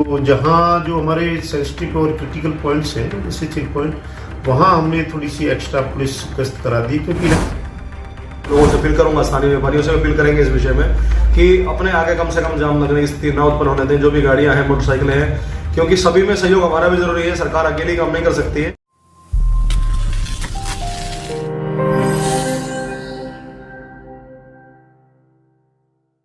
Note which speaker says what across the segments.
Speaker 1: तो जहाँ जो हमारे सेंसिटिव और क्रिटिकल पॉइंट्स हैं जैसे चेक पॉइंट, वहाँ हमने थोड़ी सी एक्स्ट्रा पुलिस गश्त करा दी, क्योंकि
Speaker 2: लोगों से अपील करूंगा, स्थानीय व्यापारियों से अपील करेंगे इस विषय में कि अपने आगे कम से कम जाम लगने की स्थिति न उत्पन्न होने दें, जो भी गाड़ियां हैं, मोटरसाइकिलें हैं, क्योंकि सभी में सहयोग हमारा भी जरूरी है। सरकार अकेली काम नहीं कर सकती है।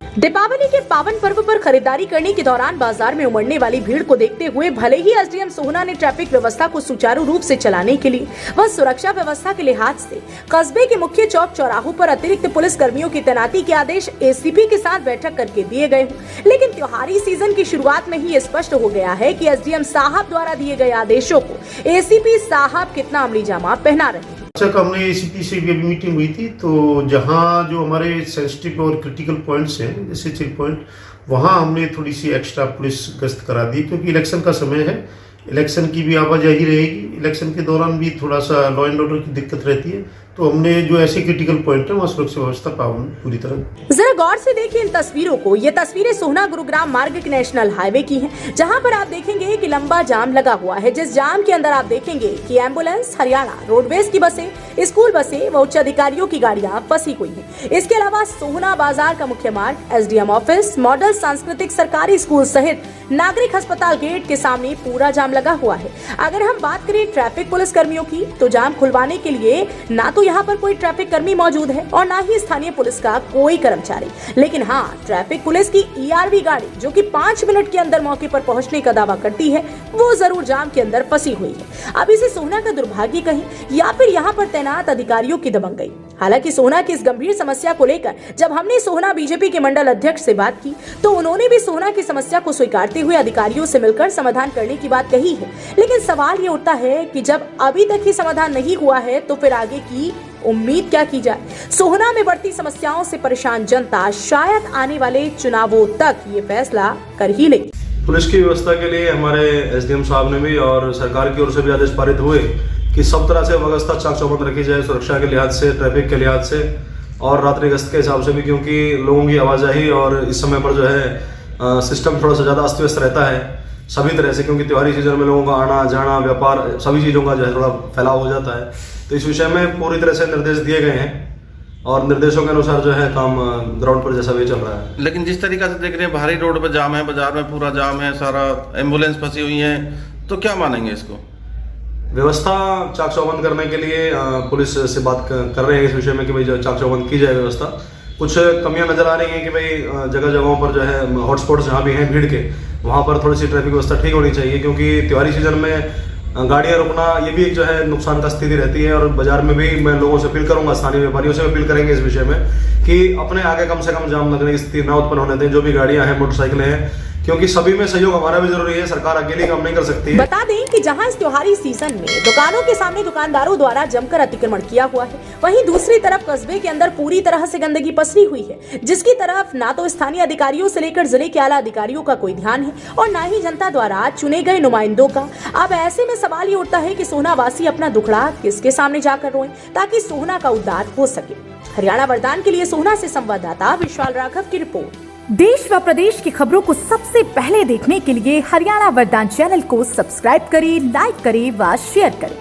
Speaker 3: दीपावली के पावन पर्व पर खरीदारी करने के दौरान बाजार में उमड़ने वाली भीड़ को देखते हुए भले ही एसडीएम सोहना ने ट्रैफिक व्यवस्था को सुचारू रूप से चलाने के लिए व सुरक्षा व्यवस्था के लिहाज से कस्बे के मुख्य चौक चौराहों पर अतिरिक्त पुलिस कर्मियों की तैनाती के आदेश एसीपी के साथ बैठक करके दिए गए, लेकिन त्योहारी सीजन की शुरुआत में ही स्पष्ट हो गया है कि एसडीएम साहब द्वारा दिए गए आदेशों को एसीपी साहब कितना अमली जामा पहना रहे हैं।
Speaker 1: हमने एसीपी से भी मीटिंग हुई थी, तो जहाँ जो हमारे सेंसिटिव और क्रिटिकल पॉइंट्स हैं जैसे चेक पॉइंट, वहाँ हमने थोड़ी सी एक्स्ट्रा पुलिस गश्त करा दी, क्योंकि इलेक्शन का समय है, इलेक्शन की भी आवाजाही रहेगी, इलेक्शन के दौरान भी थोड़ा सा लॉ एंड ऑर्डर की दिक्कत रहती है, तो हमने जो ऐसे क्रिटिकल पॉइंट है वहाँ सुरक्षा व्यवस्था पावन पूरी तरह।
Speaker 3: जरा गौर से देखिए इन तस्वीरों को। ये तस्वीरें सोहना गुरुग्राम मार्ग के नेशनल हाईवे की हैं, जहां पर आप देखेंगे कि लंबा जाम लगा हुआ है, जिस जाम के अंदर आप देखेंगे कि एम्बुलेंस, हरियाणा रोडवेज की बसें, स्कूल बसें व उच्च अधिकारियों की गाड़ियां फंसी हुई हैं। इसके अलावा सोहना बाजार का मुख्य मार्ग, एसडीएम ऑफिस, मॉडल सांस्कृतिक सरकारी स्कूल सहित नागरिक अस्पताल गेट के सामने पूरा जाम लगा हुआ है। अगर हम बात करें ट्रैफिक पुलिस कर्मियों की, तो जाम खुलवाने के लिए ना तो यहाँ पर कोई ट्रैफिक कर्मी मौजूद है और ना ही स्थानीय पुलिस का कोई कर्मचारी, लेकिन हाँ, ट्रैफिक पुलिस की ईआरवी गाड़ी जो कि 5 मिनट के अंदर मौके पर पहुंचने का दावा करती है, वो जरूर जाम के अंदर फंसी हुई है। अब इसे सोहना का दुर्भाग्य कहें या फिर यहाँ पर तैनात अधिकारियों की दबंगई। हालांकि सोहना की इस गंभीर समस्या को लेकर जब हमने सोहना बीजेपी के मंडल अध्यक्ष से बात की, तो उन्होंने भी सोहना की समस्या को स्वीकारते हुए अधिकारियों से मिलकर समाधान करने की बात कही है। लेकिन सवाल ये उठता है कि जब अभी तक ही समाधान नहीं हुआ है, तो फिर आगे की उम्मीद क्या की जाए। सोहना में बढ़ती समस्याओं से परेशान जनता शायद आने वाले चुनावों तक ये फैसला कर ही ले।
Speaker 2: पुलिस की व्यवस्था के लिए हमारे एसडीएम साहब ने भी और सरकार की ओर से भी आदेश पारित हुए कि सब तरह से व्यवस्था चाक चौबंद रखी जाए, सुरक्षा के लिहाज से, ट्रैफिक के लिहाज से और रात्रि गश्त के हिसाब से भी, क्योंकि लोगों की आवाजाही और इस समय पर जो है सिस्टम थोड़ा सा ज़्यादा अस्त व्यस्त रहता है सभी तरह से, क्योंकि त्योहारी सीजन में लोगों का आना जाना, व्यापार, सभी चीज़ों का जो है थोड़ा फैलाव हो जाता है। तो इस विषय में पूरी तरह से निर्देश दिए गए हैं और निर्देशों के अनुसार जो है काम ग्राउंड पर जैसा भी चल रहा है।
Speaker 4: लेकिन जिस तरीका से देख रहे हैं, बाहरी रोड पर जाम है, बाजार में पूरा जाम है, सारा एम्बुलेंस फंसी हुई है, तो क्या मानेंगे इसको?
Speaker 2: व्यवस्था चाक चौबंद करने के लिए पुलिस से बात कर रहे हैं इस विषय में कि भाई चाक चौबंद की जाए व्यवस्था। कुछ कमियां नजर आ रही हैं कि भाई जगह जगहों पर जो है हॉटस्पॉट जहाँ भी हैं भीड़ के, वहाँ पर थोड़ी सी ट्रैफिक व्यवस्था ठीक होनी चाहिए, क्योंकि त्योहारी सीजन में गाड़ियाँ रुकना ये भी एक जो है नुकसान का स्थिति रहती है। और बाजार में भी मैं लोगों से अपील करूंगा, स्थानीय व्यापारियों से अपील करेंगे इस विषय में कि अपने आगे कम से कम जाम लगने की स्थिति न उत्पन्न होने दें, जो भी गाड़ियां हैं, मोटरसाइकिलें हैं, क्योंकि सभी में सहयोग हमारा भी जरूरी है। सरकार अकेली काम नहीं कर सकती है।
Speaker 3: बता दें कि जहां इस त्योहारी सीजन में दुकानों के सामने दुकानदारों द्वारा जमकर अतिक्रमण किया हुआ है, वहीं दूसरी तरफ कस्बे के अंदर पूरी तरह से गंदगी पसरी हुई है, जिसकी तरफ ना तो स्थानीय अधिकारियों से लेकर जिले के आला अधिकारियों का कोई ध्यान है और ना ही जनता द्वारा चुने गए नुमाइंदों का। अब ऐसे में सवाल ये उठता है कि सोहना वासी अपना दुखड़ा किसके सामने जाकर रोएं, ताकि सोहना का उद्धार हो सके। हरियाणा वरदान के लिए सोहना से संवाददाता विशाल राघव की रिपोर्ट।
Speaker 5: देश व प्रदेश की खबरों को सबसे पहले देखने के लिए हरियाणा वरदान चैनल को सब्सक्राइब करें, लाइक करें व शेयर करें।